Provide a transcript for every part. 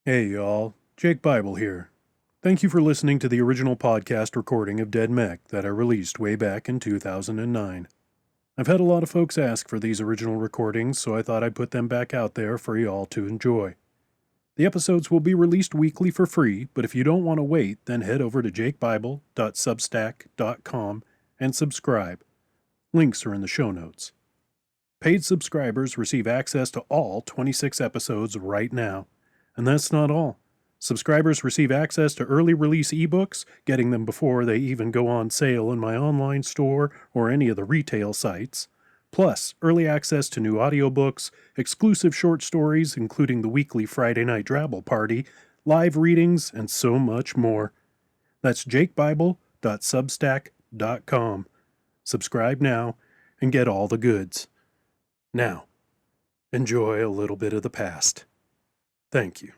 Hey y'all, Jake Bible here. Thank you for listening to the original podcast recording of Dead Mech that I released way back in 2009. I've had a lot of folks ask for these original recordings, so I thought I'd put them back out there for y'all to enjoy. The episodes will be released weekly for free, but if you don't want to wait, then head over to jakebible.substack.com and subscribe. Links are in the show notes. Paid subscribers receive access to all 26 episodes right now. And that's not all. Subscribers receive access to early release ebooks, getting them before they even go on sale in my online store or any of the retail sites. Plus, early access to new audiobooks, exclusive short stories, including the weekly Friday Night Drabble Party, live readings, and so much more. That's jakebible.substack.com. Subscribe now and get all the goods. Now, enjoy a little bit of the past. Thank you.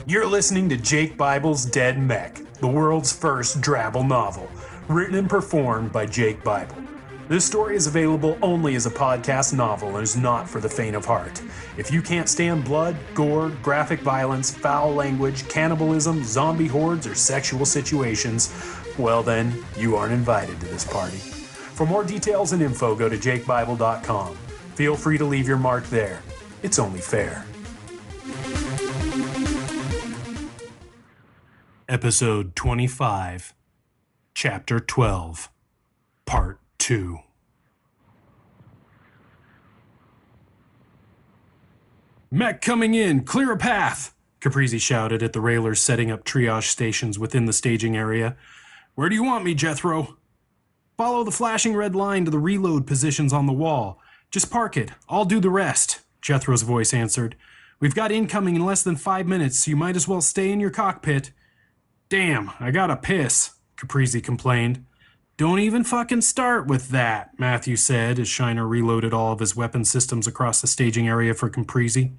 You're listening to Jake Bible's Dead Mech, the world's first Drabble novel, written and performed by Jake Bible. This story is available only as a podcast novel and is not for the faint of heart. If you can't stand blood, gore, graphic violence, foul language, cannibalism, zombie hordes, or sexual situations, well then, you aren't invited to this party. For more details and info, go to jakebible.com. Feel free to leave your mark there. It's only fair. Episode 25, Chapter 12, Part 2. "Mech coming in! Clear a path!" Caprizi shouted at the railers setting up triage stations within the staging area. "Where do you want me, Jethro?" "Follow the flashing red line to the reload positions on the wall. Just park it. I'll do the rest," Jethro's voice answered. "We've got incoming in less than 5 minutes, so you might as well stay in your cockpit." "Damn, I gotta piss," Caprizi complained. "Don't even fucking start with that," Matthew said as Shiner reloaded all of his weapon systems across the staging area for Caprizi.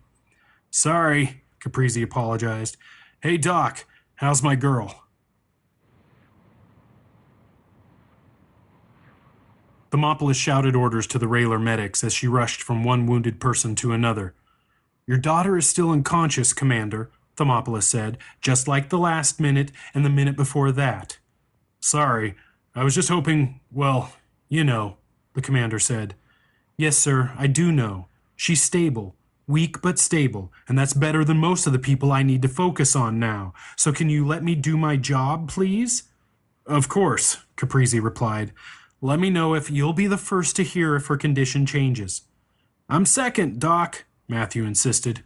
"Sorry," Caprizi apologized. "Hey Doc, how's my girl?" Thermopolis shouted orders to the railer medics as she rushed from one wounded person to another. "Your daughter is still unconscious, Commander," Thermopolis said, "just like the last minute and the minute before that." "Sorry, I was just hoping, well, you know," the commander said. "Yes, sir, I do know. She's stable. Weak but stable, and that's better than most of the people I need to focus on now. So can you let me do my job, please?" "Of course," Caprizi replied. "Let me know if you'll be the first to hear if her condition changes." "I'm second, Doc," Matthew insisted.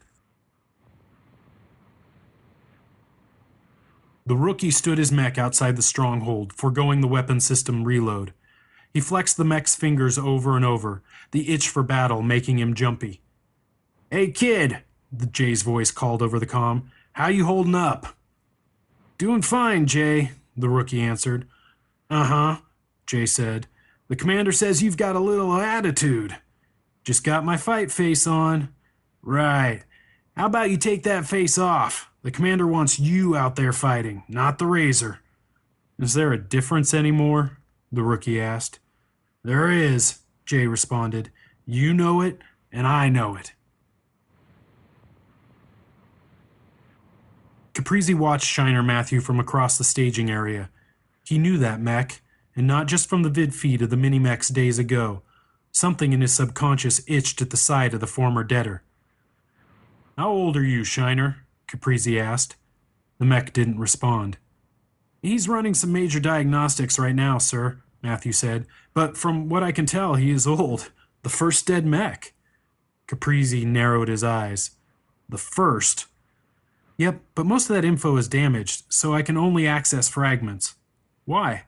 The rookie stood his mech outside the stronghold, foregoing the weapon system reload. He flexed the mech's fingers over and over, the itch for battle making him jumpy. "Hey kid," the Jay's voice called over the comm. "How you holding up?" "Doing fine, Jay," the rookie answered. "Uh-huh," Jay said. "The commander says you've got a little attitude." "Just got my fight face on." "Right. How about you take that face off? The commander wants you out there fighting, not the Razor." "Is there a difference anymore?" the rookie asked. "There is," Jay responded. "You know it, and I know it." Caprizi watched Shiner Matthew from across the staging area. He knew that mech, and not just from the vid feed of the mini-mechs days ago. Something in his subconscious itched at the sight of the former debtor. "How old are you, Shiner?" Caprizi asked. The mech didn't respond. "He's running some major diagnostics right now, sir," Matthew said. "But from what I can tell, he is old. The first dead mech." Caprizi narrowed his eyes. "The first?" "Yep, but most of that info is damaged, so I can only access fragments." "Why?"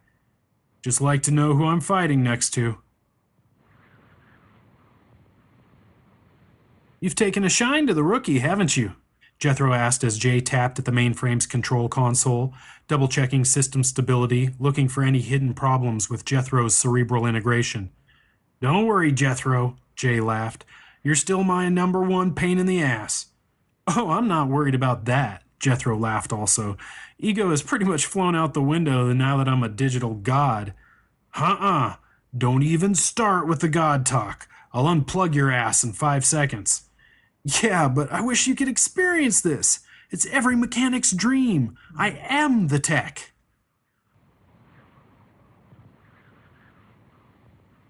"Just like to know who I'm fighting next to." "You've taken a shine to the rookie, haven't you?" Jethro asked as Jay tapped at the mainframe's control console, double-checking system stability, looking for any hidden problems with Jethro's cerebral integration. "Don't worry, Jethro," Jay laughed. "You're still my #1 pain in the ass." "Oh, I'm not worried about that," Jethro laughed also. Ego has pretty much flown out the window now that I'm a digital god. Uh-uh. Don't even start with the god talk. I'll unplug your ass in 5 seconds. Yeah, but I wish you could experience this. It's every mechanic's dream. I am the tech.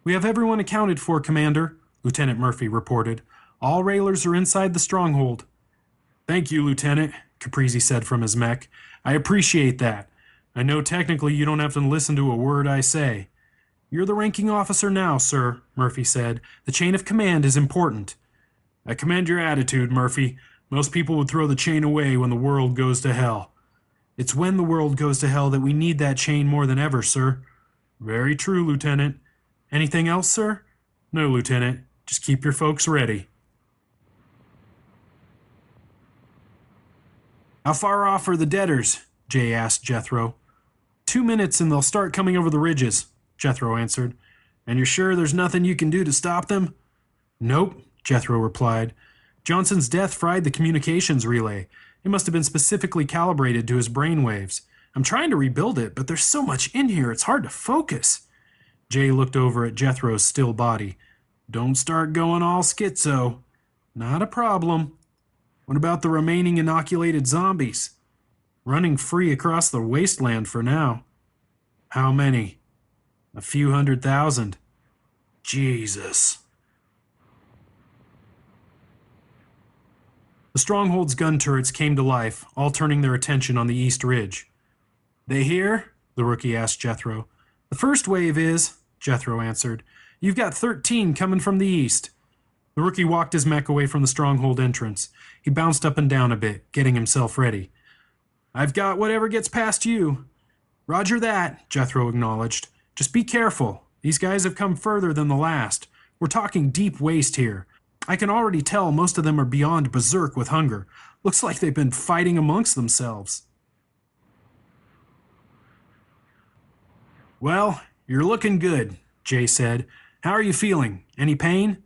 We have everyone accounted for, Commander, Lieutenant Murphy reported. All railers are inside the stronghold. Thank you, Lieutenant, Caprizi said from his mech. I appreciate that. I know technically you don't have to listen to a word I say. You're the ranking officer now, sir, Murphy said. The chain of command is important. I commend your attitude, Murphy. Most people would throw the chain away when the world goes to hell. It's when the world goes to hell that we need that chain more than ever, sir. Very true, Lieutenant. Anything else, sir? No, Lieutenant. Just keep your folks ready. How far off are the deaders? Jay asked Jethro. 2 minutes and they'll start coming over the ridges, Jethro answered. And you're sure there's nothing you can do to stop them? Nope, Jethro replied. Johnson's death fried the communications relay. It must have been specifically calibrated to his brainwaves. I'm trying to rebuild it, but there's so much in here it's hard to focus. Jay looked over at Jethro's still body. Don't start going all schizo. Not a problem. What about the remaining inoculated zombies? Running free across the wasteland for now. How many? A few 100,000. Jesus. The stronghold's gun turrets came to life, all turning their attention on the east ridge. They here? The rookie asked Jethro. The first wave is, Jethro answered. You've got 13 coming from the east. The rookie walked his mech away from the stronghold entrance. He bounced up and down a bit, getting himself ready. I've got whatever gets past you. Roger that, Jethro acknowledged. Just be careful. These guys have come further than the last. We're talking deep waste here. I can already tell most of them are beyond berserk with hunger. Looks like they've been fighting amongst themselves. Well, you're looking good, Jay said. How are you feeling? Any pain?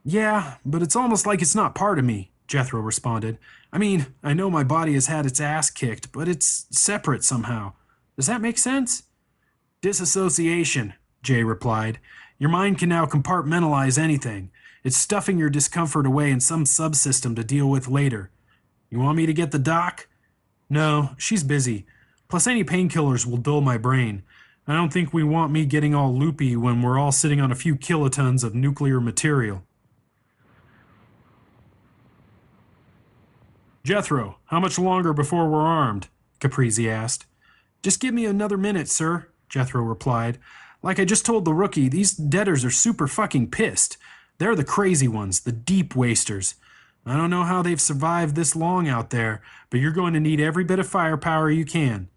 Yeah, but it's almost like it's not part of me, Jethro responded. I mean, I know my body has had its ass kicked, but it's separate somehow. Does that make sense? Disassociation, Jay replied. Your mind can now compartmentalize anything. It's stuffing your discomfort away in some subsystem to deal with later. You want me to get the doc? No, she's busy. Plus any painkillers will dull my brain. I don't think we want me getting all loopy when we're all sitting on a few kilotons of nuclear material. Jethro, how much longer before we're armed? Caprizi asked. Just give me another minute, sir, Jethro replied. Like I just told the rookie, these deaders are super fucking pissed. They're the crazy ones, the deep wasters. I don't know how they've survived this long out there, but you're going to need every bit of firepower you can.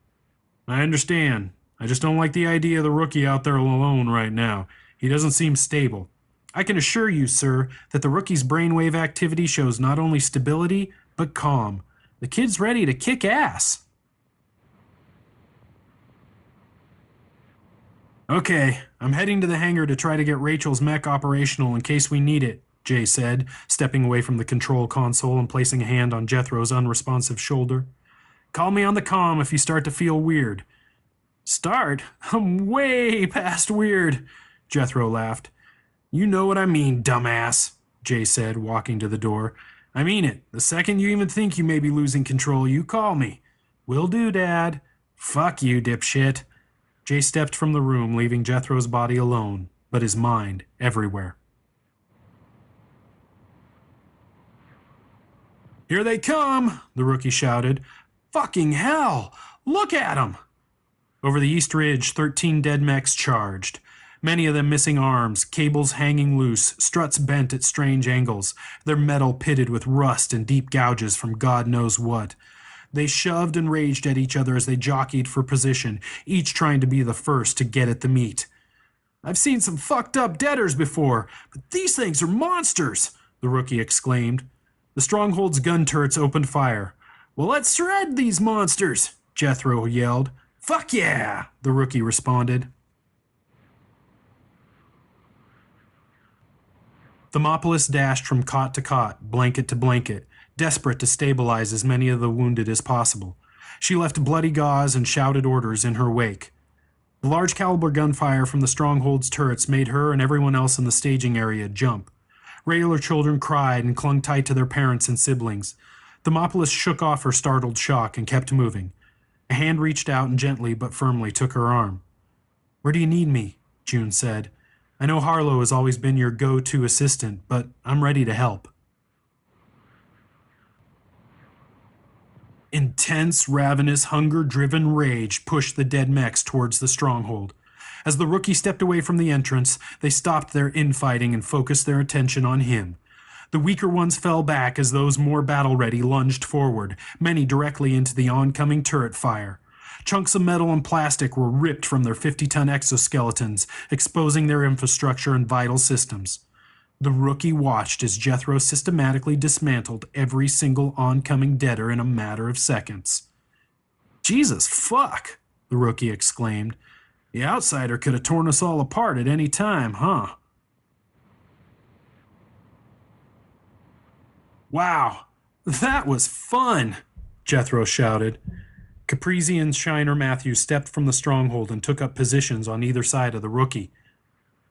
I understand. I just don't like the idea of the rookie out there alone right now. He doesn't seem stable. I can assure you, sir, that the rookie's brainwave activity shows not only stability, but calm. The kid's ready to kick ass. Okay, I'm heading to the hangar to try to get Rachel's mech operational in case we need it, Jay said, stepping away from the control console and placing a hand on Jethro's unresponsive shoulder. Call me on the comm if you start to feel weird. Start? I'm way past weird, Jethro laughed. You know what I mean, dumbass, Jay said, walking to the door. I mean it. The second you even think you may be losing control, you call me. Will do, Dad. Fuck you, dipshit. Jay stepped from the room, leaving Jethro's body alone, but his mind everywhere. Here they come, the rookie shouted. Fucking hell! Look at 'em! Over the east ridge, 13 dead mechs charged. Many of them missing arms, cables hanging loose, struts bent at strange angles, their metal pitted with rust and deep gouges from God knows what. They shoved and raged at each other as they jockeyed for position, each trying to be the first to get at the meat. I've seen some fucked up deaders before, but these things are monsters, the rookie exclaimed. The stronghold's gun turrets opened fire. Well, let's shred these monsters, Jethro yelled. Fuck yeah, the rookie responded. Thermopolis dashed from cot to cot, blanket to blanket, desperate to stabilize as many of the wounded as possible. She left bloody gauze and shouted orders in her wake. The large caliber gunfire from the stronghold's turrets made her and everyone else in the staging area jump. Railer children cried and clung tight to their parents and siblings. Thermopolis shook off her startled shock and kept moving. A hand reached out and gently but firmly took her arm. "Where do you need me?" June said. "I know Harlow has always been your go-to assistant, but I'm ready to help." Intense, ravenous, hunger-driven rage pushed the dead mechs towards the stronghold. As the rookie stepped away from the entrance, they stopped their infighting and focused their attention on him. The weaker ones fell back as those more battle-ready lunged forward, many directly into the oncoming turret fire. Chunks of metal and plastic were ripped from their 50-ton exoskeletons, exposing their infrastructure and vital systems. The rookie watched as Jethro systematically dismantled every single oncoming deader in a matter of seconds. "Jesus fuck!" the rookie exclaimed. "The outsider could have torn us all apart at any time, huh?" "Wow, that was fun!" Jethro shouted. Caprizi and Shiner Matthews stepped from the stronghold and took up positions on either side of the rookie.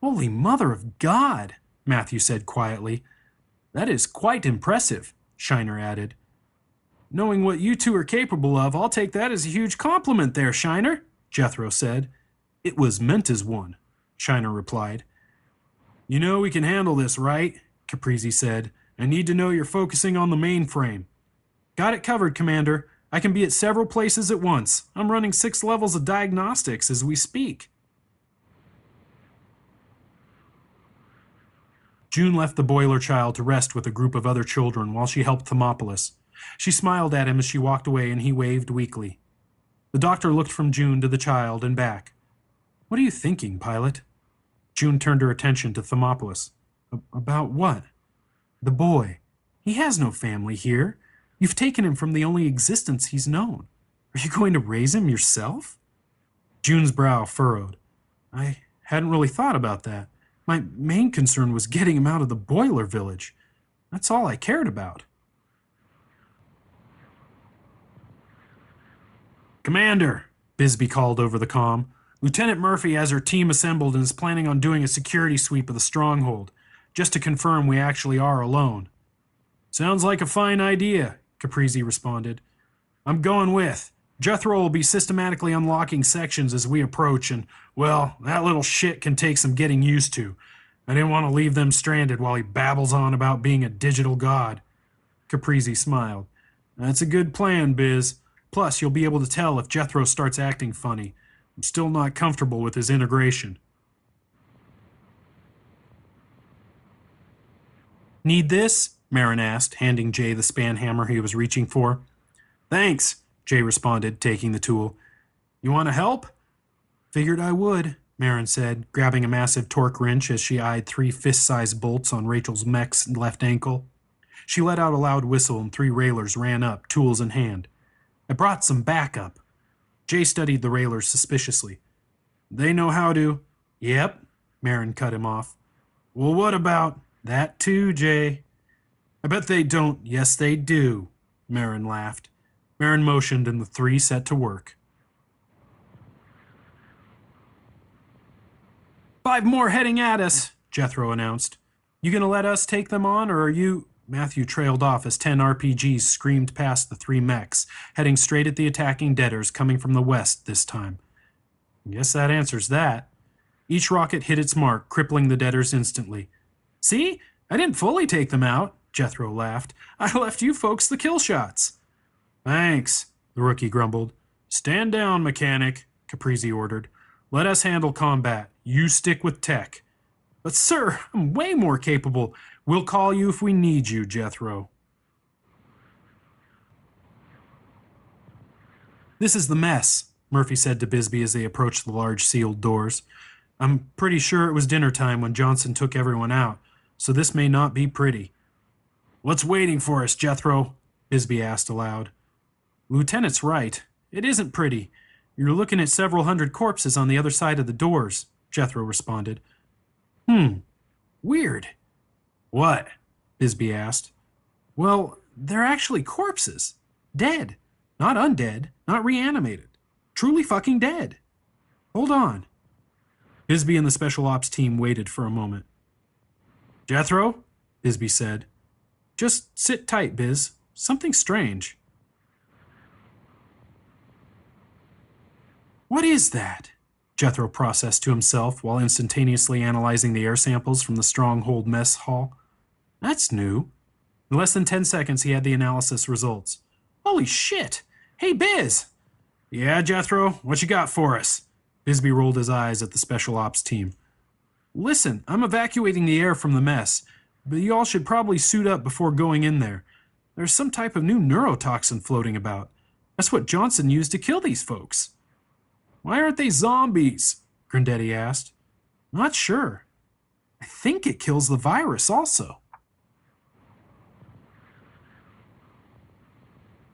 "Holy mother of God!" Matthew said quietly. "That is quite impressive," Shiner added. "Knowing what you two are capable of, I'll take that as a huge compliment there, Shiner," Jethro said. "It was meant as one," Shiner replied. "You know we can handle this, right?" Caprizi said. "I need to know you're focusing on the mainframe." "Got it covered, Commander. I can be at several places at once. I'm running 6 levels of diagnostics as we speak." June left the boiler child to rest with a group of other children while she helped Thermopolis. She smiled at him as she walked away and he waved weakly. The doctor looked from June to the child and back. "What are you thinking, pilot?" June turned her attention to Thermopolis. "About what?" "The boy. He has no family here. You've taken him from the only existence he's known. Are you going to raise him yourself?" June's brow furrowed. "I hadn't really thought about that. My main concern was getting him out of the boiler village. That's all I cared about." "Commander," Bisbee called over the comm, "Lieutenant Murphy has her team assembled and is planning on doing a security sweep of the stronghold, just to confirm we actually are alone." "Sounds like a fine idea," Caprizi responded. "I'm going with. Jethro will be systematically unlocking sections as we approach, and, well, that little shit can take some getting used to. I didn't want to leave them stranded while he babbles on about being a digital god." Caprizi smiled. "That's a good plan, Biz. Plus, you'll be able to tell if Jethro starts acting funny. I'm still not comfortable with his integration." "Need this?" Marin asked, handing Jay the span hammer he was reaching for. "Thanks," Jay responded, taking the tool. "You want to help?" "Figured I would," Marin said, grabbing a massive torque wrench as she eyed 3 fist-sized bolts on Rachel's mech's left ankle. She let out a loud whistle and 3 railers ran up, tools in hand. "I brought some backup." Jay studied the railers suspiciously. "They know how to—" "Yep," Marin cut him off. "Well, what about—" "That too, Jay." "I bet they don't—" "Yes, they do," Marin laughed. Marin motioned and the 3 set to work. 5 more heading at us, Jethro announced. "You gonna let us take them on, or are you—" Matthew trailed off as 10 RPGs screamed past the 3 mechs, heading straight at the attacking deaders coming from the west this time. "Guess that answers that." Each rocket hit its mark, crippling the deaders instantly. "See? I didn't fully take them out," Jethro laughed. "I left you folks the kill shots." "Thanks," the rookie grumbled. "Stand down, mechanic," Caprizi ordered. "Let us handle combat. You stick with tech." "But sir, I'm way more capable." "We'll call you if we need you, Jethro." "This is the mess," Murphy said to Bisbee as they approached the large sealed doors. "I'm pretty sure it was dinner time when Johnson took everyone out, so this may not be pretty." "What's waiting for us, Jethro?" Bisbee asked aloud. "Lieutenant's right. It isn't pretty. You're looking at several hundred corpses on the other side of the doors," Jethro responded. Weird." "What?" Bisbee asked. "Well, they're actually corpses. Dead. Not undead, not reanimated. Truly fucking dead. Hold on. Bisbee and the special ops team waited for a moment. Jethro? Bisbee said. Just sit tight, Biz. Something strange. What is that? Jethro processed to himself while instantaneously analyzing the air samples from the Stronghold mess hall. That's new. In less than 10 seconds, he had the analysis results. Holy shit! Hey, Biz! Yeah, Jethro, what you got for us? Bisbee rolled his eyes at the special ops team. Listen, I'm evacuating the air from the mess, but you all should probably suit up before going in there. There's some type of new neurotoxin floating about. That's what Johnson used to kill these folks. Why aren't they zombies? Grindetti asked. Not sure. I think it kills the virus also.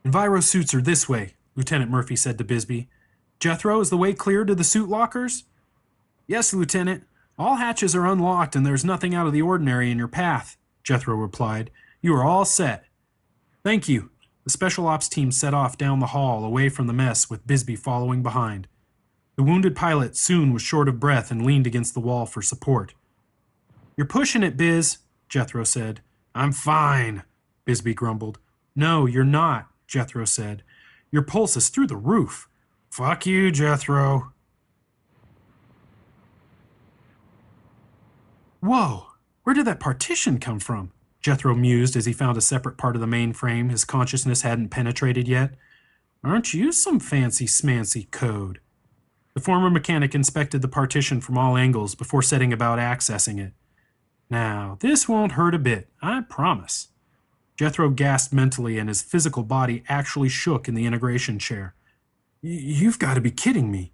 Enviro suits are this way, Lieutenant Murphy said to Bisbee. Jethro, is the way clear to the suit lockers? Yes, Lieutenant. All hatches are unlocked and there's nothing out of the ordinary in your path, Jethro replied. You are all set. Thank you. The special ops team set off down the hall away from the mess with Bisbee following behind. The wounded pilot soon was short of breath and leaned against the wall for support. You're pushing it, Biz, Jethro said. I'm fine, Bisbee grumbled. No, you're not, Jethro said. Your pulse is through the roof. Fuck you, Jethro. Whoa, where did that partition come from? Jethro mused as he found a separate part of the mainframe his consciousness hadn't penetrated yet. Aren't you some fancy-smancy code? The former mechanic inspected the partition from all angles before setting about accessing it. Now, this won't hurt a bit, I promise. Jethro gasped mentally and his physical body actually shook in the integration chair. You've got to be kidding me.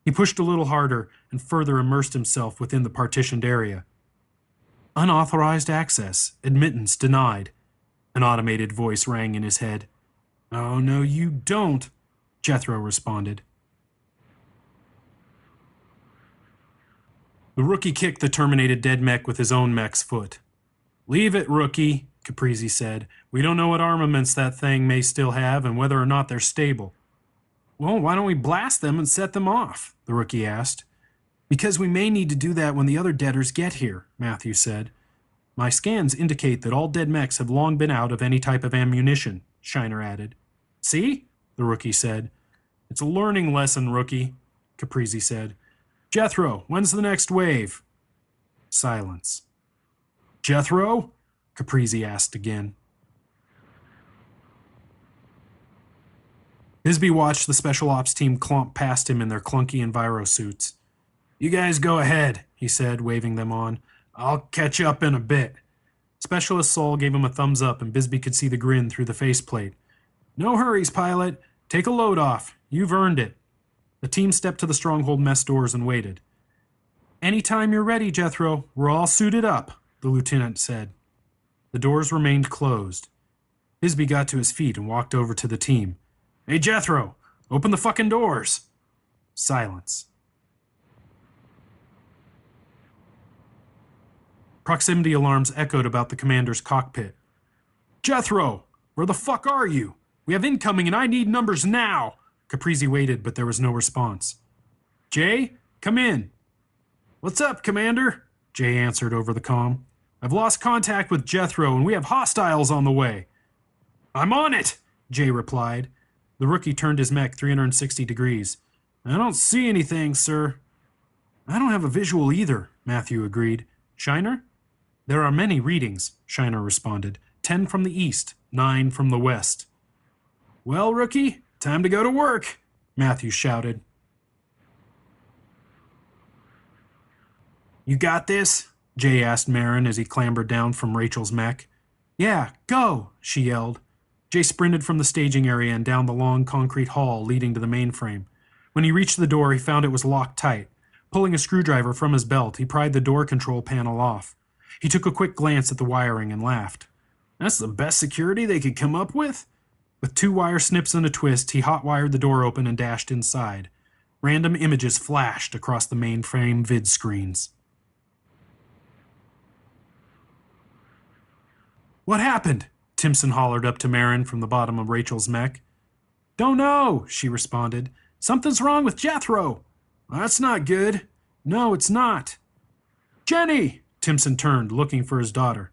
He pushed a little harder and further immersed himself within the partitioned area. Unauthorized access. Admittance denied. An automated voice rang in his head. Oh, no, you don't, Jethro responded. The rookie kicked the terminated dead mech with his own mech's foot. Leave it, rookie, Caprizi said. We don't know what armaments that thing may still have and whether or not they're stable. Well, why don't we blast them and set them off? The rookie asked. Because we may need to do that when the other deaders get here, Matthew said. My scans indicate that all dead mechs have long been out of any type of ammunition, Shiner added. See? The rookie said. It's a learning lesson, rookie, Caprizi said. Jethro, when's the next wave? Silence. Jethro? Caprizi asked again. Bisbee watched the special ops team clomp past him in their clunky Enviro suits. You guys go ahead, he said, waving them on. I'll catch up in a bit. Specialist Saul gave him a thumbs up and Bisbee could see the grin through the faceplate. No hurries, pilot. Take a load off. You've earned it. The team stepped to the Stronghold mess doors and waited. Anytime you're ready, Jethro. We're all suited up, the lieutenant said. The doors remained closed. Bisbee got to his feet and walked over to the team. Hey, Jethro, open the fucking doors. Silence. Proximity alarms echoed about the commander's cockpit. Jethro, where the fuck are you? We have incoming and I need numbers now. Caprizi waited, but there was no response. Jay, come in. What's up, Commander? Jay answered over the comm. I've lost contact with Jethro and we have hostiles on the way. I'm on it, Jay replied. The rookie turned his mech 360 degrees. I don't see anything, sir. I don't have a visual either, Matthew agreed. Shiner? There are many readings, Shiner responded. 10 from the east, 9 from the west. Well, rookie, time to go to work, Matthew shouted. You got this? Jay asked Marin as he clambered down from Rachel's mech. Yeah, go, she yelled. Jay sprinted from the staging area and down the long concrete hall leading to the mainframe. When he reached the door, he found it was locked tight. Pulling a screwdriver from his belt, he pried the door control panel off. He took a quick glance at the wiring and laughed. That's the best security they could come up with? With 2 wire snips and a twist, he hot-wired the door open and dashed inside. Random images flashed across the mainframe vid screens. What happened? Timson hollered up to Marin from the bottom of Rachel's mech. Don't know, she responded. Something's wrong with Jethro. That's not good. No, it's not. Jenny! Timson turned, looking for his daughter.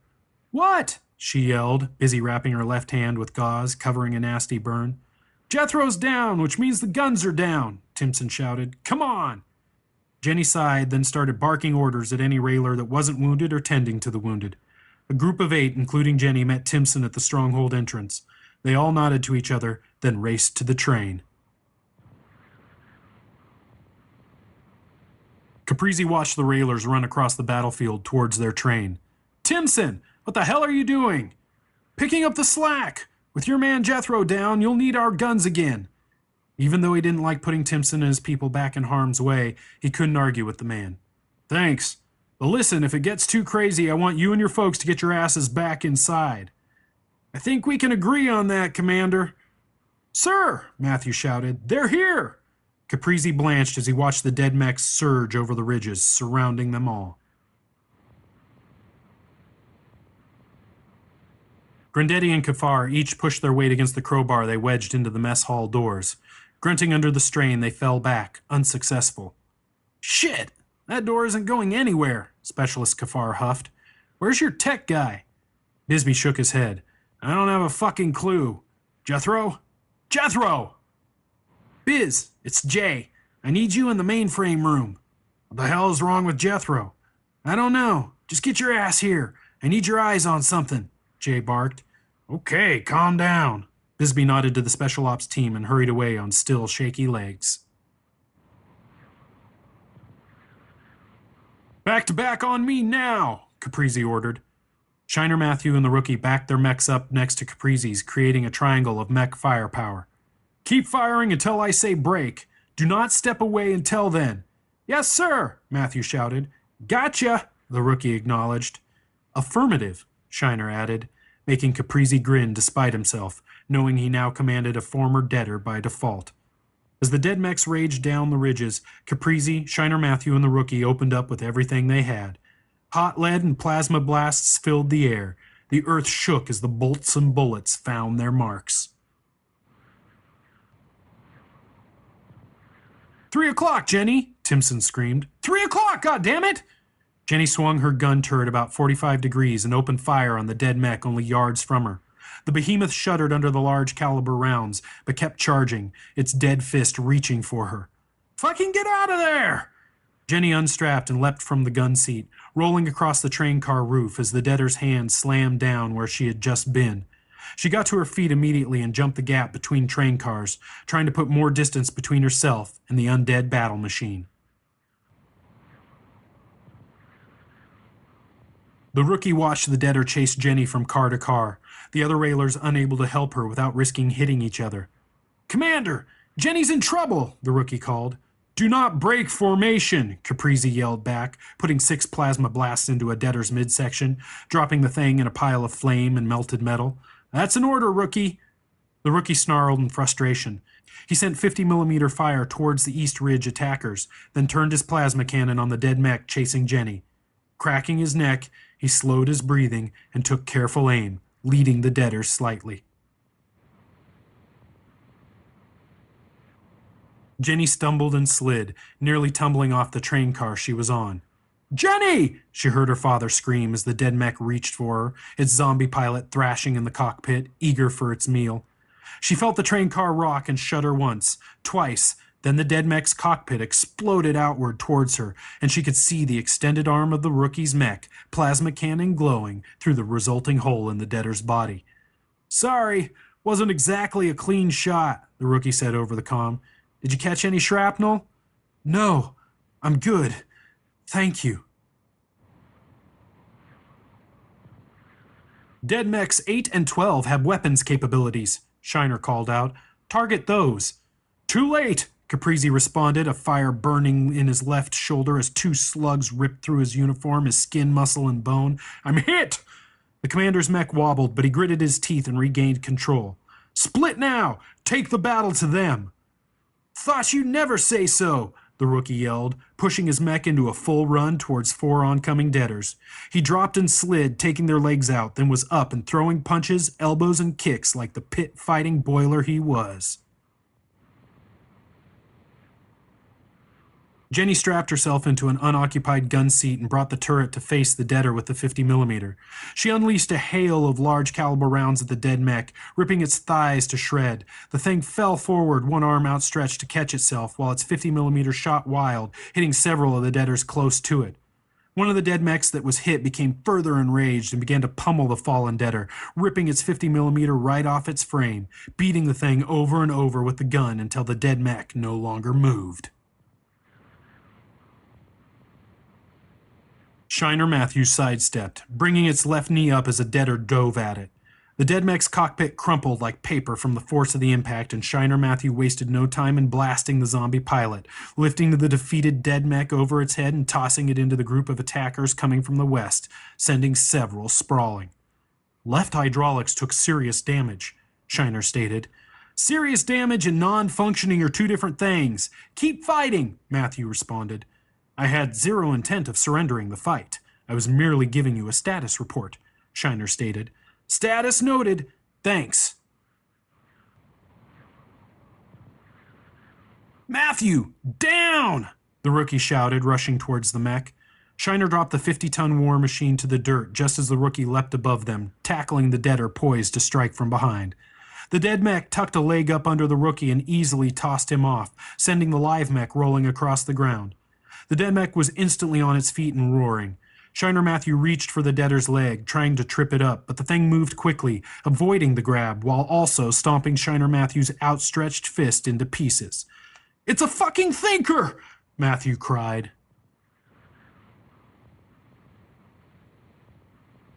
What? She yelled, busy wrapping her left hand with gauze, covering a nasty burn. Jethro's down, which means the guns are down, Timson shouted. Come on! Jenny sighed, then started barking orders at any railer that wasn't wounded or tending to the wounded. A group of 8, including Jenny, met Timson at the stronghold entrance. They all nodded to each other, then raced to the train. Caprizi watched the railers run across the battlefield towards their train. Timson, what the hell are you doing? Picking up the slack. With your man Jethro down, you'll need our guns again. Even though he didn't like putting Timson and his people back in harm's way, he couldn't argue with the man. Thanks. But listen, if it gets too crazy, I want you and your folks to get your asses back inside. I think we can agree on that, Commander. Sir, Matthew shouted, they're here. Caprizi blanched as he watched the dead mechs surge over the ridges, surrounding them all. Grandetti and Kafar each pushed their weight against the crowbar they wedged into the mess hall doors. Grunting under the strain, they fell back, unsuccessful. Shit! That door isn't going anywhere, Specialist Kafar huffed. Where's your tech guy? Bisbee shook his head. I don't have a fucking clue. Jethro? Jethro! Biz, it's Jay. I need you in the mainframe room. What the hell is wrong with Jethro? I don't know. Just get your ass here. I need your eyes on something, Jay barked. Okay, calm down. Bisbee nodded to the special ops team and hurried away on still shaky legs. Back to back on me now, Caprizi ordered. Shiner Matthew and the rookie backed their mechs up next to Caprizi's, creating a triangle of mech firepower. Keep firing until I say break. Do not step away until then. Yes, sir, Matthew shouted. Gotcha, the rookie acknowledged. Affirmative, Shiner added, making Caprizi grin despite himself, knowing he now commanded a former debtor by default. As the dead mechs raged down the ridges, Caprizi, Shiner Matthew, and the rookie opened up with everything they had. Hot lead and plasma blasts filled the air. The earth shook as the bolts and bullets found their marks. 3 o'clock, Jenny! Timson screamed. 3 o'clock, goddammit! Jenny swung her gun turret about 45 degrees and opened fire on the dead mech only yards from her. The behemoth shuddered under the large caliber rounds, but kept charging, its dead fist reaching for her. Fucking get out of there! Jenny unstrapped and leapt from the gun seat, rolling across the train car roof as the debtor's hand slammed down where she had just been. She got to her feet immediately and jumped the gap between train cars, trying to put more distance between herself and the undead battle machine. The rookie watched the debtor chase Jenny from car to car, the other railers unable to help her without risking hitting each other. Commander, Jenny's in trouble, the rookie called. Do not break formation, Caprizi yelled back, putting 6 plasma blasts into a debtor's midsection, dropping the thing in a pile of flame and melted metal. That's an order, rookie. The rookie snarled in frustration. He sent 50mm fire towards the East Ridge attackers, then turned his plasma cannon on the dead mech chasing Jenny. Cracking his neck, he slowed his breathing and took careful aim, leading the debtor slightly. Jenny stumbled and slid, nearly tumbling off the train car she was on. Jenny! She heard her father scream as the dead mech reached for her, its zombie pilot thrashing in the cockpit, eager for its meal. She felt the train car rock and shudder once, twice, then the dead mech's cockpit exploded outward towards her, and she could see the extended arm of the rookie's mech, plasma cannon glowing, through the resulting hole in the debtor's body. Sorry, wasn't exactly a clean shot, the rookie said over the comm. Did you catch any shrapnel? No, I'm good. Thank you. Dead mechs 8 and 12 have weapons capabilities, Shiner called out. Target those. Too late, Caprizi responded, a fire burning in his left shoulder as 2 slugs ripped through his uniform, his skin, muscle, and bone. I'm hit! The commander's mech wobbled, but he gritted his teeth and regained control. Split now! Take the battle to them! Thought you'd never say so, the rookie yelled, pushing his mech into a full run towards 4 oncoming deaders. He dropped and slid, taking their legs out, then was up and throwing punches, elbows, and kicks like the pit-fighting boiler he was. Jenny strapped herself into an unoccupied gun seat and brought the turret to face the deader with the 50mm. She unleashed a hail of large-caliber rounds at the dead mech, ripping its thighs to shred. The thing fell forward, one arm outstretched to catch itself, while its 50mm shot wild, hitting several of the deaders close to it. One of the dead mechs that was hit became further enraged and began to pummel the fallen deader, ripping its 50mm right off its frame, beating the thing over and over with the gun until the dead mech no longer moved. Shiner Matthews sidestepped, bringing its left knee up as a deader dove at it. The dead mech's cockpit crumpled like paper from the force of the impact, and Shiner Matthew wasted no time in blasting the zombie pilot, lifting the defeated dead mech over its head and tossing it into the group of attackers coming from the west, sending several sprawling. Left hydraulics took serious damage, Shiner stated. Serious damage and non-functioning are two different things. Keep fighting, Matthew responded. I had zero intent of surrendering the fight. I was merely giving you a status report, Shiner stated. Status noted. Thanks. Matthew, down! The rookie shouted, rushing towards the mech. Shiner dropped the 50-ton war machine to the dirt just as the rookie leapt above them, tackling the deader poised to strike from behind. The dead mech tucked a leg up under the rookie and easily tossed him off, sending the live mech rolling across the ground. The dead mech was instantly on its feet and roaring. Shiner Matthew reached for the deader's leg, trying to trip it up, but the thing moved quickly, avoiding the grab while also stomping Shiner Matthew's outstretched fist into pieces. It's a fucking thinker! Matthew cried.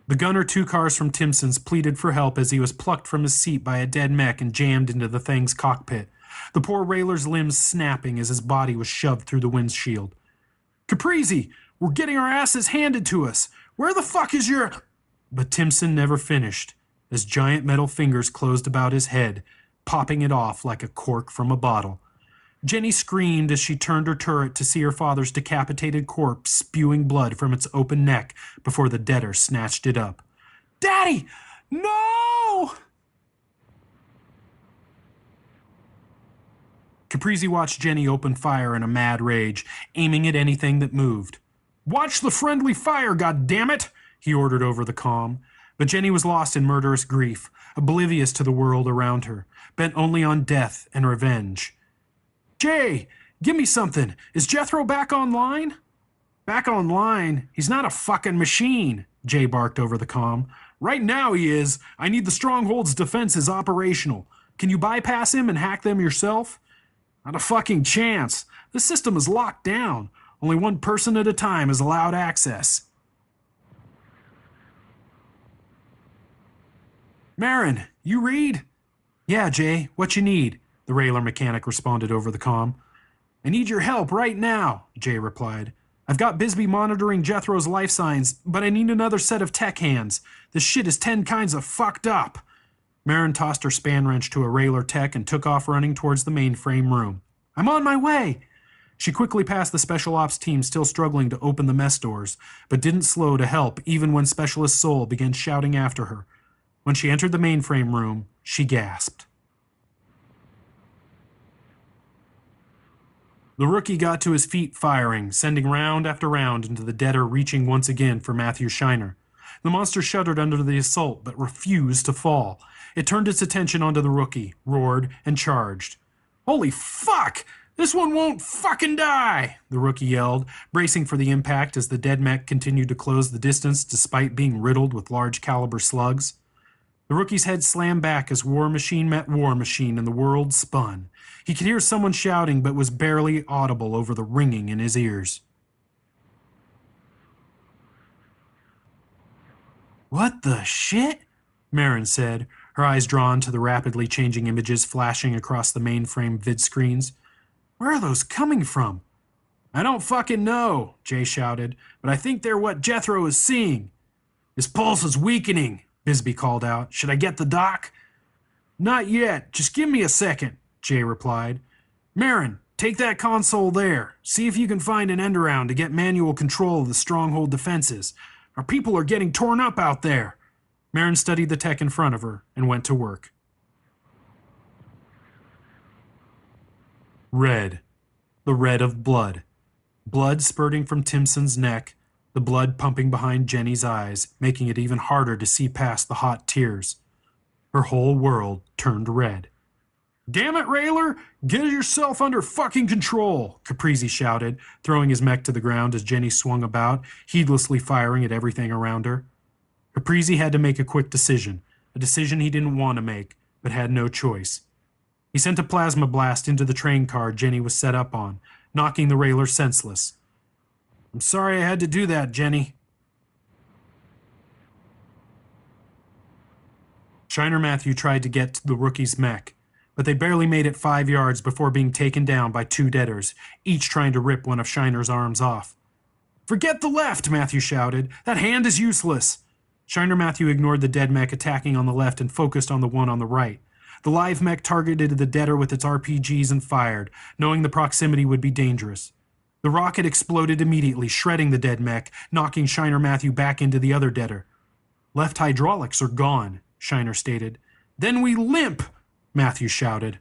The gunner 2 cars from Timpson's pleaded for help as he was plucked from his seat by a dead mech and jammed into the thing's cockpit, the poor railer's limbs snapping as his body was shoved through the windshield. Caprizi, we're getting our asses handed to us. Where the fuck is your... But Timpson never finished, as giant metal fingers closed about his head, popping it off like a cork from a bottle. Jenny screamed as she turned her turret to see her father's decapitated corpse spewing blood from its open neck before the deader snatched it up. Daddy! No! Caprizi watched Jenny open fire in a mad rage, aiming at anything that moved. Watch the friendly fire, goddammit! He ordered over the comm. But Jenny was lost in murderous grief, oblivious to the world around her, bent only on death and revenge. Jay, give me something. Is Jethro back online? Back online? He's not a fucking machine, Jay barked over the comm. Right now he is. I need the Stronghold's defenses operational. Can you bypass him and hack them yourself? Not a fucking chance. This system is locked down. Only one person at a time is allowed access. Marin, you read? Yeah, Jay, what you need? The railer mechanic responded over the comm. I need your help right now, Jay replied. I've got Bisbee monitoring Jethro's life signs, but I need another set of tech hands. This shit is 10 kinds of fucked up. Marin tossed her span wrench to a railer tech and took off running towards the mainframe room. I'm on my way! She quickly passed the Special Ops team still struggling to open the mess doors, but didn't slow to help even when Specialist Soul began shouting after her. When she entered the mainframe room, she gasped. The rookie got to his feet firing, sending round after round into the deader, reaching once again for Matthew Shiner. The monster shuddered under the assault, but refused to fall. It turned its attention onto the rookie, roared, and charged. Holy fuck! This one won't fucking die! The rookie yelled, bracing for the impact as the dead mech continued to close the distance despite being riddled with large-caliber slugs. The rookie's head slammed back as war machine met war machine and the world spun. He could hear someone shouting but was barely audible over the ringing in his ears. What the shit? Marin said, her eyes drawn to the rapidly changing images flashing across the mainframe vid screens. Where are those coming from? I don't fucking know, Jay shouted, but I think they're what Jethro is seeing. His pulse is weakening, Bisbee called out. Should I get the doc? Not yet. Just give me a second, Jay replied. Marin, Take that console there. See if you can find an end around to get manual control of the stronghold defenses. Our people are getting torn up out there. Marin studied the tech in front of her and went to work. Red. The red of blood. Blood spurting from Timson's neck, the blood pumping behind Jenny's eyes, making it even harder to see past the hot tears. Her whole world turned red. Damn it, Rayler! Get yourself under fucking control! Caprizi shouted, throwing his mech to the ground as Jenny swung about, heedlessly firing at everything around her. Caprizi had to make a quick decision, a decision he didn't want to make, but had no choice. He sent a plasma blast into the train car Jenny was set up on, knocking the Railer senseless. I'm sorry I had to do that, Jenny. Shiner Matthew tried to get to the rookie's mech, but they barely made it 5 yards before being taken down by two deaders, each trying to rip one of Shiner's arms off. Forget the left, Matthew shouted. That hand is useless. Shiner Matthew ignored the dead mech attacking on the left and focused on the one on the right. The live mech targeted the deader with its RPGs and fired, knowing the proximity would be dangerous. The rocket exploded immediately, shredding the dead mech, knocking Shiner Matthew back into the other deader. Left hydraulics are gone, Shiner stated. Then we limp, Matthew shouted.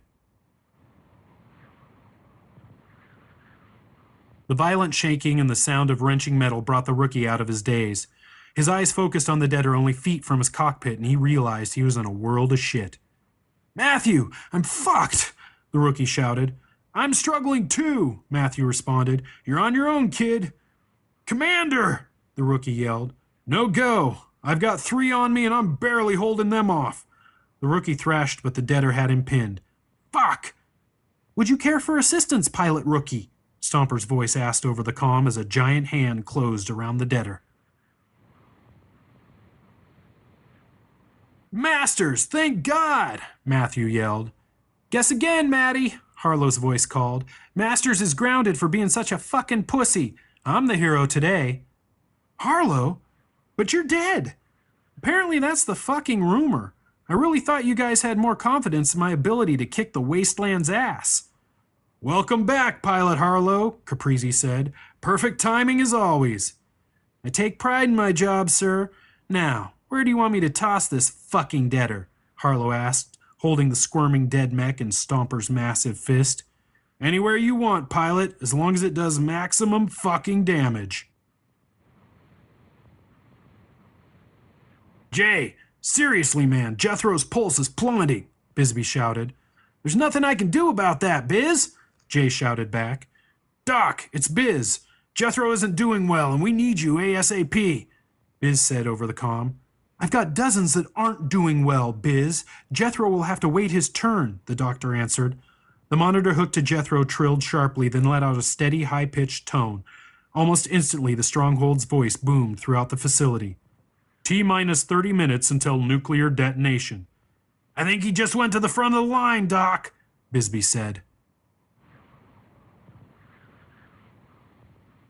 The violent shaking and the sound of wrenching metal brought the rookie out of his daze. His eyes focused on the deader only feet from his cockpit, and he realized he was in a world of shit. Matthew, I'm fucked, the rookie shouted. I'm struggling too, Matthew responded. You're on your own, kid. Commander, the rookie yelled. No go. I've got 3 on me and I'm barely holding them off. The rookie thrashed, but the deader had him pinned. Fuck! Would you care for assistance, pilot rookie? Stomper's voice asked over the comm as a giant hand closed around the deader. Masters, thank God! Matthew yelled. Guess again, Matty, Harlow's voice called. Masters is grounded for being such a fucking pussy. I'm the hero today. Harlow? But you're dead. Apparently that's the fucking rumor. I really thought you guys had more confidence in my ability to kick the wasteland's ass. Welcome back, Pilot Harlow, Caprizi said. Perfect timing as always. I take pride in my job, sir. Now, where do you want me to toss this fucking deader? Harlow asked, holding the squirming dead mech in Stomper's massive fist. Anywhere you want, pilot, as long as it does maximum fucking damage. Jay, seriously, man, Jethro's pulse is plummeting, Bisbee shouted. There's nothing I can do about that, Biz, Jay shouted back. Doc, it's Biz. Jethro isn't doing well, and we need you ASAP, Biz said over the comm. I've got dozens that aren't doing well, Biz. Jethro will have to wait his turn, the doctor answered. The monitor hooked to Jethro trilled sharply, then let out a steady, high-pitched tone. Almost instantly, the Stronghold's voice boomed throughout the facility. T-minus 30 minutes until nuclear detonation. I think he just went to the front of the line, Doc, Bisbee said.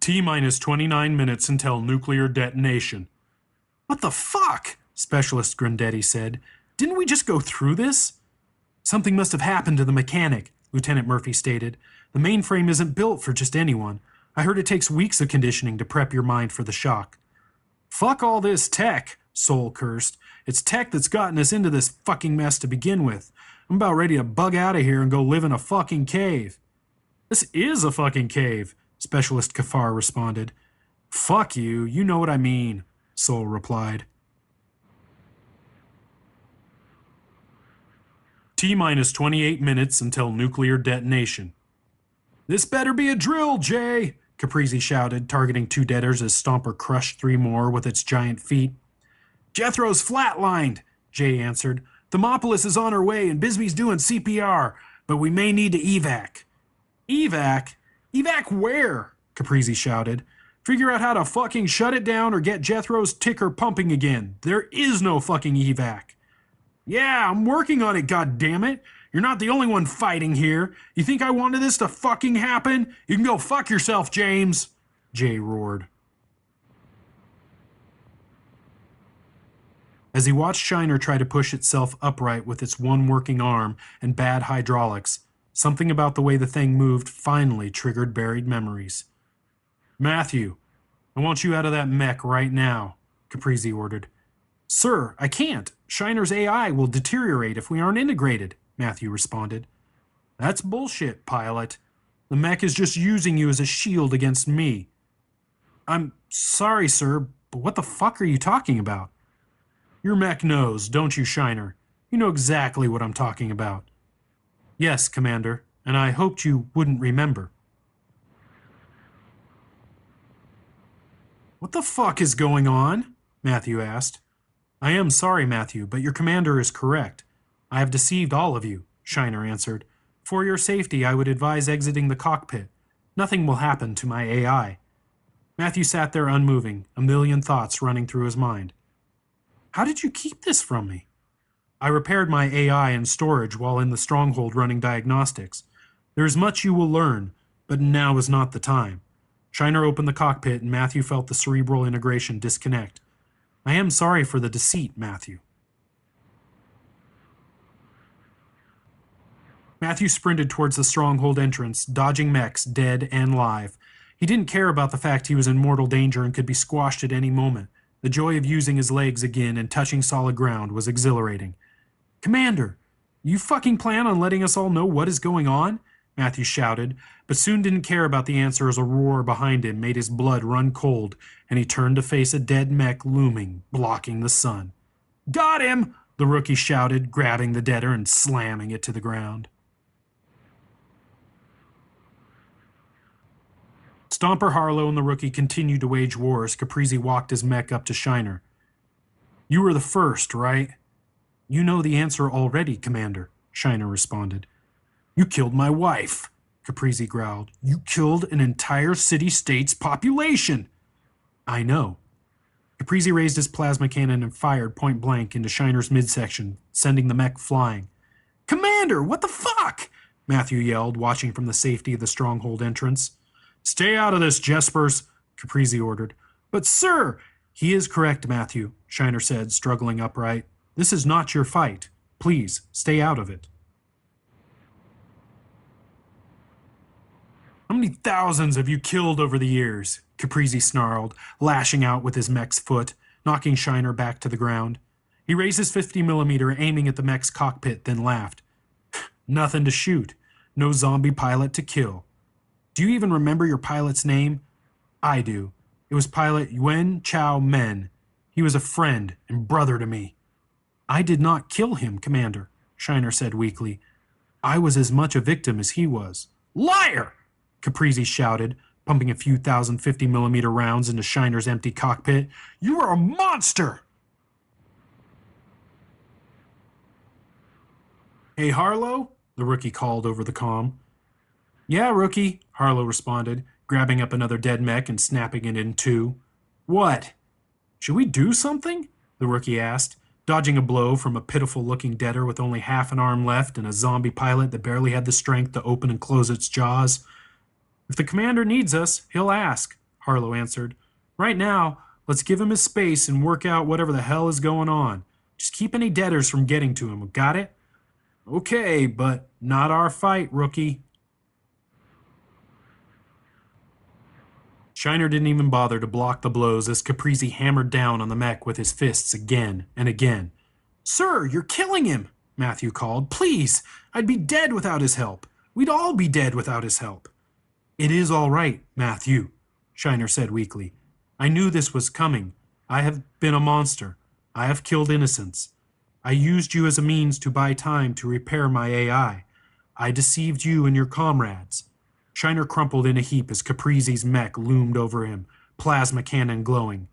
T-minus 29 minutes until nuclear detonation. What the fuck? Specialist Grandetti said. Didn't we just go through this? Something must have happened to the mechanic, Lieutenant Murphy stated. The mainframe isn't built for just anyone. I heard it takes weeks of conditioning to prep your mind for the shock. Fuck all this tech, Soul cursed. It's tech that's gotten us into this fucking mess to begin with. I'm about ready to bug out of here and go live in a fucking cave. This is a fucking cave, Specialist Kafar responded. Fuck you, you know what I mean, Soul replied. T-minus 28 minutes until nuclear detonation. This better be a drill, Jay, Caprizi shouted, targeting 2 deaders as Stomper crushed 3 more with its giant feet. Jethro's flatlined, Jay answered. Thermopolis is on her way and Bisbee's doing CPR, but we may need to evac. Evac? Evac where? Caprizi shouted. Figure out how to fucking shut it down or get Jethro's ticker pumping again. There is no fucking evac. Yeah, I'm working on it, goddammit. You're not the only one fighting here. You think I wanted this to fucking happen? You can go fuck yourself, James, Jay roared. As he watched Shiner try to push itself upright with its one working arm and bad hydraulics, Something about the way the thing moved finally triggered buried memories. Matthew, I want you out of that mech right now, Caprizi ordered. Sir, I can't. Shiner's AI will deteriorate if we aren't integrated, Matthew responded. That's bullshit, pilot. The mech is just using you as a shield against me. I'm sorry, sir, but what the fuck are you talking about? Your mech knows, don't you, Shiner? You know exactly what I'm talking about. Yes, Commander, and I hoped you wouldn't remember. What the fuck is going on? Matthew asked. I am sorry, Matthew, but your commander is correct. I have deceived all of you, Shiner answered. For your safety, I would advise exiting the cockpit. Nothing will happen to my AI. Matthew sat there unmoving, a million thoughts running through his mind. How did you keep this from me? I repaired my AI in storage while in the stronghold running diagnostics. There is much you will learn, but now is not the time. Shiner opened the cockpit and Matthew felt the cerebral integration disconnect. I am sorry for the deceit, Matthew. Matthew sprinted towards the stronghold entrance, dodging mechs, dead and live. He didn't care about the fact he was in mortal danger and could be squashed at any moment. The joy of using his legs again and touching solid ground was exhilarating. Commander, you fucking plan on letting us all know what is going on? Matthew shouted, but soon didn't care about the answer as a roar behind him made his blood run cold, and he turned to face a dead mech looming, blocking the sun. Got him! The rookie shouted, grabbing the deader and slamming it to the ground. Stomper Harlow and the rookie continued to wage war as Caprizi walked his mech up to Shiner. You were the first, right? You know the answer already, Commander, Shiner responded. You killed my wife, Caprizi growled. You killed an entire city-state's population. I know. Caprizi raised his plasma cannon and fired point blank into Shiner's midsection, sending the mech flying. Commander, what the fuck? Matthew yelled, watching from the safety of the stronghold entrance. Stay out of this, Jespers, Caprizi ordered. But sir, he is correct, Matthew, Shiner said, struggling upright. This is not your fight. Please, stay out of it. How many thousands have you killed over the years? Caprizi snarled, lashing out with his mech's foot, knocking Shiner back to the ground. He raised his 50mm, aiming at the mech's cockpit, then laughed. Nothing to shoot. No zombie pilot to kill. Do you even remember your pilot's name? I do. It was Pilot Yuen Chao Men. He was a friend and brother to me. I did not kill him, Commander, Shiner said weakly. I was as much a victim as he was. Liar! Caprizi shouted, pumping a few thousand 50mm rounds into Shiner's empty cockpit. You are a monster! Hey, Harlow? The rookie called over the comm. Yeah, rookie, Harlow responded, grabbing up another dead mech and snapping it in two. What? Should we do something? The rookie asked, dodging a blow from a pitiful-looking deader with only half an arm left and a zombie pilot that barely had the strength to open and close its jaws. If the commander needs us, he'll ask, Harlow answered. Right now, let's give him his space and work out whatever the hell is going on. Just keep any deaders from getting to him, got it? Okay, but not our fight, rookie. Shiner didn't even bother to block the blows as Caprizi hammered down on the mech with his fists again and again. Sir, you're killing him, Matthew called. Please, I'd be dead without his help. We'd all be dead without his help. It is all right, Matthew, Shiner said weakly. I knew this was coming. I have been a monster. I have killed innocents. I used you as a means to buy time to repair my AI. I deceived you and your comrades. Shiner crumpled in a heap as Caprizi's mech loomed over him, plasma cannon glowing.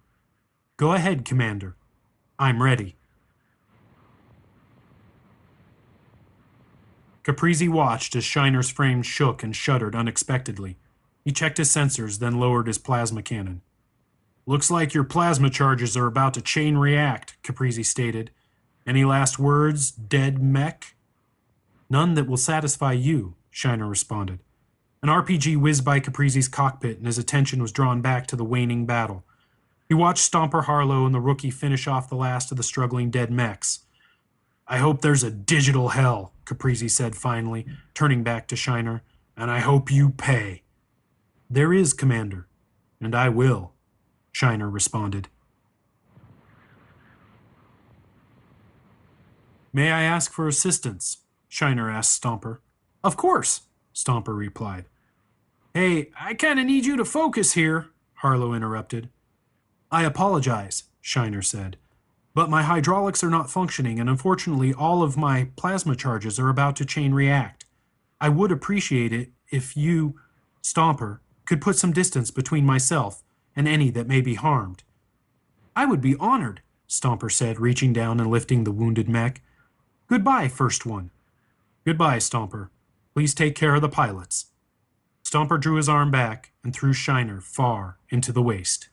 Go ahead, Commander. I'm ready. Caprizi watched as Shiner's frame shook and shuddered unexpectedly. He checked his sensors, then lowered his plasma cannon. Looks like your plasma charges are about to chain react, Caprizi stated. Any last words, dead mech? None that will satisfy you, Shiner responded. An RPG whizzed by Caprizi's cockpit, and his attention was drawn back to the waning battle. He watched Stomper Harlow and the rookie finish off the last of the struggling dead mechs. I hope there's a digital hell, Caprizi said finally, turning back to Shiner. And I hope you pay. There is, Commander. And I will, Shiner responded. May I ask for assistance? Shiner asked Stomper. Of course, Stomper replied. Hey, I kinda need you to focus here, Harlow interrupted. I apologize, Shiner said. But my hydraulics are not functioning, and unfortunately all of my plasma charges are about to chain react. I would appreciate it if you, Stomper, could put some distance between myself and any that may be harmed. I would be honored, Stomper said, reaching down and lifting the wounded mech. Goodbye, First One. Goodbye, Stomper. Please take care of the pilots. Stomper drew his arm back and threw Shiner far into the waste.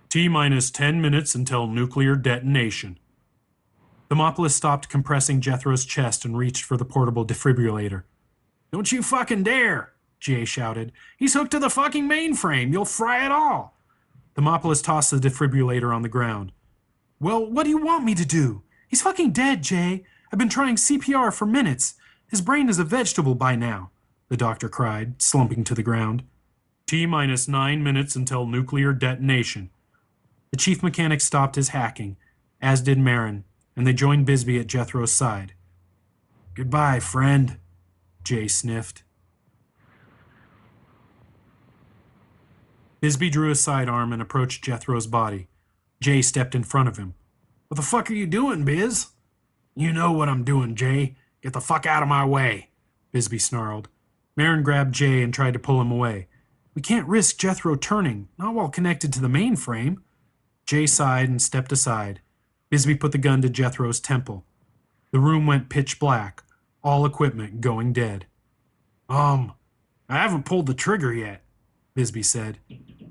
T-minus 10 minutes until nuclear detonation. Thermopolis stopped compressing Jethro's chest and reached for the portable defibrillator. Don't you fucking dare, Jay shouted. He's hooked to the fucking mainframe. You'll fry it all. Thermopolis tossed the defibrillator on the ground. Well, what do you want me to do? He's fucking dead, Jay. I've been trying CPR for minutes. His brain is a vegetable by now, the doctor cried, slumping to the ground. T-minus 9 minutes until nuclear detonation. The chief mechanic stopped his hacking, as did Marin, and they joined Bisbee at Jethro's side. Goodbye, friend, Jay sniffed. Bisbee drew his sidearm and approached Jethro's body. Jay stepped in front of him. What the fuck are you doing, Biz? You know what I'm doing, Jay. Get the fuck out of my way, Bisbee snarled. Marin grabbed Jay and tried to pull him away. We can't risk Jethro turning, not while connected to the mainframe. Jay sighed and stepped aside. Bisbee put the gun to Jethro's temple. The room went pitch black, all equipment going dead. I haven't pulled the trigger yet, Bisbee said.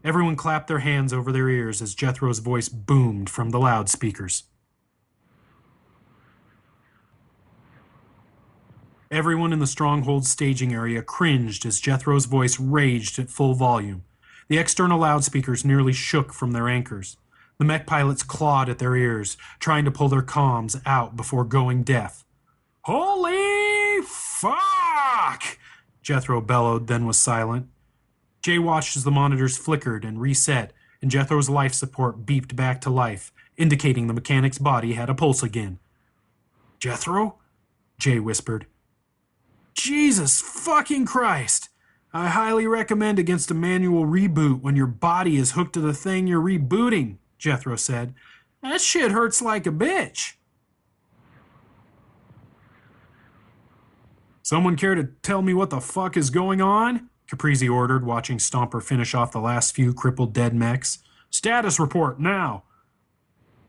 Everyone clapped their hands over their ears as Jethro's voice boomed from the loudspeakers. Everyone in the Stronghold's staging area cringed as Jethro's voice raged at full volume. The external loudspeakers nearly shook from their anchors. The mech pilots clawed at their ears, trying to pull their comms out before going deaf. Holy fuck! Jethro bellowed, then was silent. Jay watched as the monitors flickered and reset, and Jethro's life support beeped back to life, indicating the mechanic's body had a pulse again. Jethro? Jay whispered. Jesus fucking Christ! I highly recommend against a manual reboot when your body is hooked to the thing you're rebooting, Jethro said. That shit hurts like a bitch. Someone care to tell me what the fuck is going on? Caprizi ordered, watching Stomper finish off the last few crippled dead mechs. Status report, now.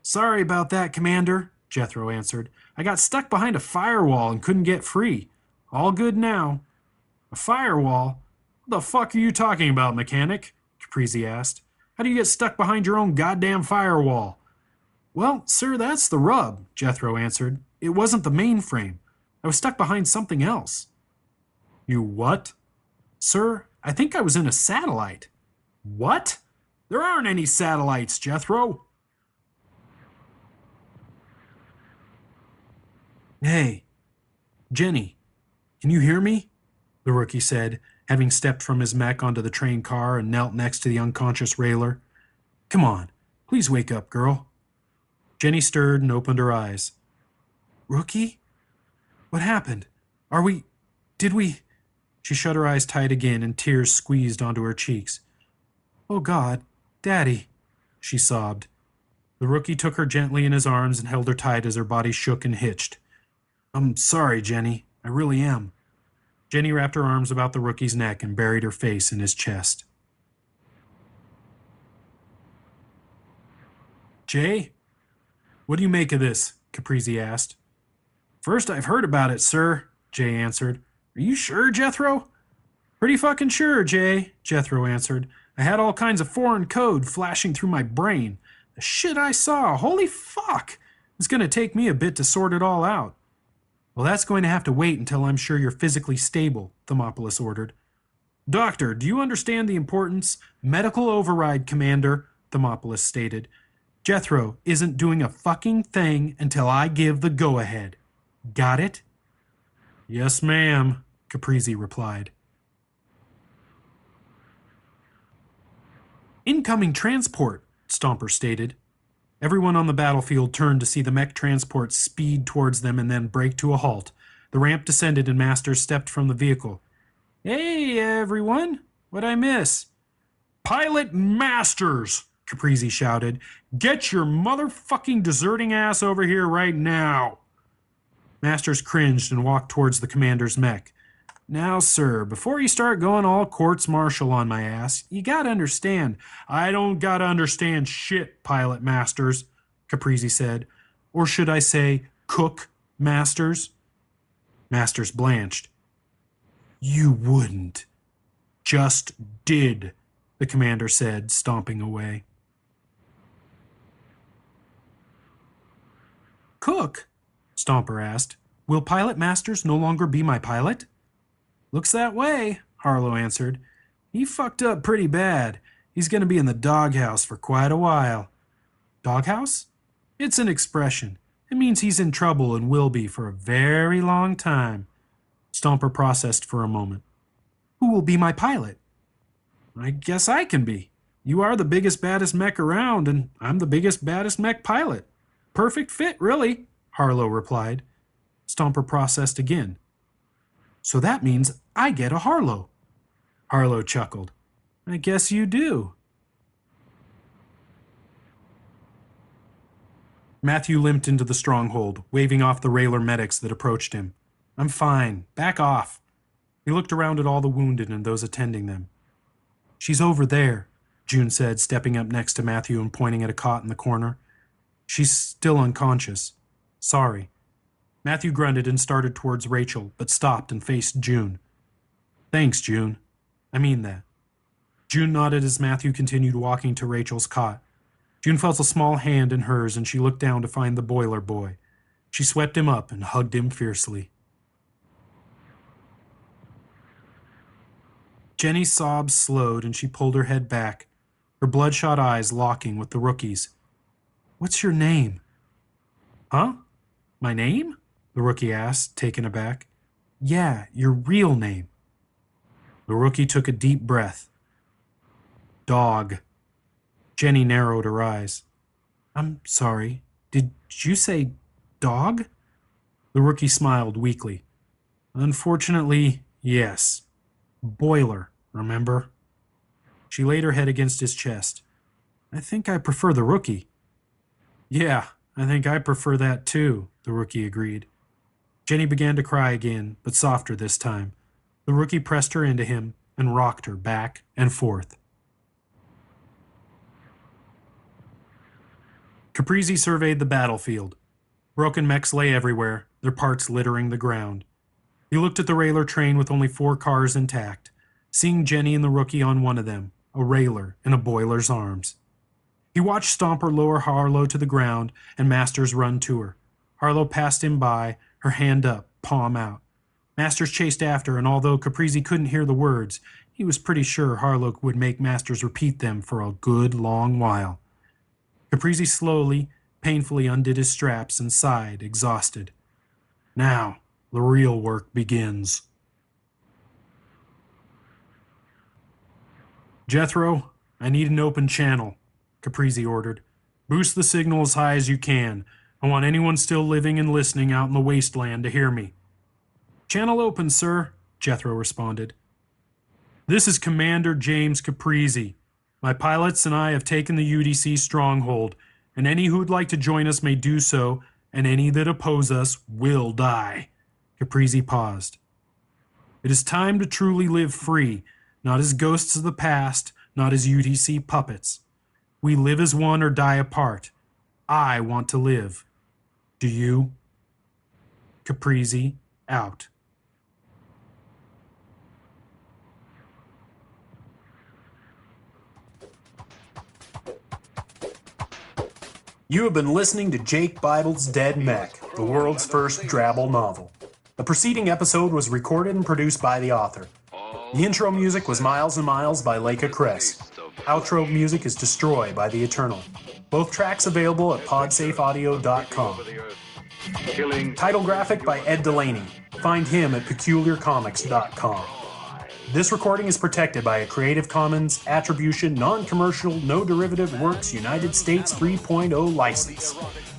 Sorry about that, Commander, Jethro answered. I got stuck behind a firewall and couldn't get free. All good now. A firewall? What the fuck are you talking about, mechanic? Caprizi asked. How do you get stuck behind your own goddamn firewall? Well, sir, that's the rub, Jethro answered. It wasn't the mainframe. I was stuck behind something else. You what? Sir, I think I was in a satellite. What? There aren't any satellites, Jethro. Hey, Jenny, can you hear me? The rookie said, having stepped from his mech onto the train car and knelt next to the unconscious railer. Come on, please wake up, girl. Jenny stirred and opened her eyes. Rookie? What happened? Did we... She shut her eyes tight again and tears squeezed onto her cheeks. Oh God, Daddy, she sobbed. The rookie took her gently in his arms and held her tight as her body shook and hitched. I'm sorry, Jenny. I really am. Jenny wrapped her arms about the rookie's neck and buried her face in his chest. Jay? What do you make of this? Caprizi asked. First I've heard about it, sir, Jay answered. Are you sure, Jethro? Pretty fucking sure, Jay, Jethro answered. I had all kinds of foreign code flashing through my brain. The shit I saw, holy fuck! It's going to take me a bit to sort it all out. Well, that's going to have to wait until I'm sure you're physically stable, Thermopolis ordered. Doctor, do you understand the importance? Medical override, Commander, Thermopolis stated. Jethro isn't doing a fucking thing until I give the go-ahead. Got it? Yes, ma'am, Caprizi replied. Incoming transport, Stomper stated. Everyone on the battlefield turned to see the mech transport speed towards them and then brake to a halt. The ramp descended and Masters stepped from the vehicle. Hey, everyone. What'd I miss? Pilot Masters, Caprizi shouted. Get your motherfucking deserting ass over here right now. Masters cringed and walked towards the commander's mech. Now, sir, before you start going all courts-martial on my ass, you gotta understand. I don't gotta understand shit, Pilot Masters, Caprizi said. Or should I say, Cook Masters? Masters blanched. You wouldn't. Just did, the commander said, stomping away. Cook? Stomper asked. Will Pilot Masters no longer be my pilot? Looks that way, Harlow answered. He fucked up pretty bad. He's going to be in the doghouse for quite a while. Doghouse? It's an expression. It means he's in trouble and will be for a very long time. Stomper processed for a moment. Who will be my pilot? I guess I can be. You are the biggest, baddest mech around, and I'm the biggest, baddest mech pilot. Perfect fit, really, Harlow replied. Stomper processed again. So that means I get a Harlow. Harlow chuckled. I guess you do. Matthew limped into the stronghold, waving off the Railer medics that approached him. I'm fine. Back off. He looked around at all the wounded and those attending them. She's over there, June said, stepping up next to Matthew and pointing at a cot in the corner. She's still unconscious. Sorry. Matthew grunted and started towards Rachel, but stopped and faced June. Thanks, June. I mean that. June nodded as Matthew continued walking to Rachel's cot. June felt a small hand in hers and she looked down to find the boiler boy. She swept him up and hugged him fiercely. Jenny's sobs slowed and she pulled her head back, her bloodshot eyes locking with the rookie's. What's your name? Huh? My name? The rookie asked, taken aback. Yeah, your real name. The rookie took a deep breath. Dog. Jenny narrowed her eyes. I'm sorry. Did you say dog? The rookie smiled weakly. Unfortunately, yes. Boiler, remember? She laid her head against his chest. I think I prefer the rookie. Yeah, I think I prefer that too, the rookie agreed. Jenny began to cry again, but softer this time. The rookie pressed her into him and rocked her back and forth. Caprizi surveyed the battlefield. Broken mechs lay everywhere, their parts littering the ground. He looked at the Railer train with only 4 cars intact, seeing Jenny and the rookie on one of them, a Railer in a boiler's arms. He watched Stomper lower Harlow to the ground and Masters run to her. Harlow passed him by, her hand up, palm out. Masters chased after, and although Caprizi couldn't hear the words, he was pretty sure Harlow would make Masters repeat them for a good long while. Caprizi slowly, painfully undid his straps and sighed, exhausted. Now, the real work begins. Jethro, I need an open channel, Caprizi ordered. Boost the signal as high as you can. I want anyone still living and listening out in the wasteland to hear me. Channel open, sir, Jethro responded. This is Commander James Caprizi. My pilots and I have taken the UDC stronghold, and any who'd like to join us may do so, and any that oppose us will die. Caprizi paused. It is time to truly live free, not as ghosts of the past, not as UDC puppets. We live as one or die apart. I want to live. Do you? Caprizi, out. You have been listening to Jake Bible's Dead Mech, the world's first Drabble novel. The preceding episode was recorded and produced by the author. The intro music was Miles and Miles by Leica Kress. Outro music is Destroy by The Eternal. Both tracks available at podsafeaudio.com. Title graphic by Ed Delaney. Find him at peculiarcomics.com. This recording is protected by a Creative Commons Attribution Non-Commercial No Derivative Works United States 3.0 license.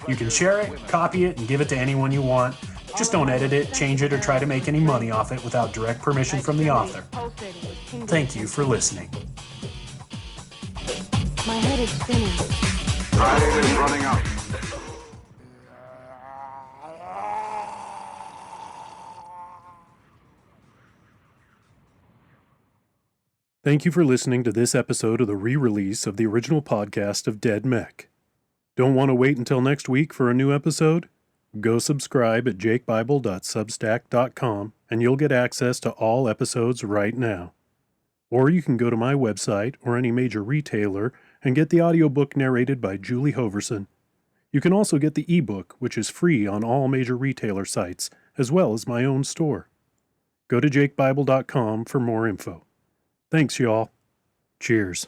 You can share it, copy it, and give it to anyone you want. Just don't edit it, change it, or try to make any money off it without direct permission from the author. Thank you for listening. My head is spinning. Time is running out. Thank you for listening to this episode of the re-release of the original podcast of Dead MECH. Don't want to wait until next week for a new episode? Go subscribe at jakebible.substack.com and you'll get access to all episodes right now. Or you can go to my website or any major retailer and get the audiobook narrated by Julie Hoverson. You can also get the ebook, which is free on all major retailer sites, as well as my own store. Go to jakebible.com for more info. Thanks, y'all. Cheers.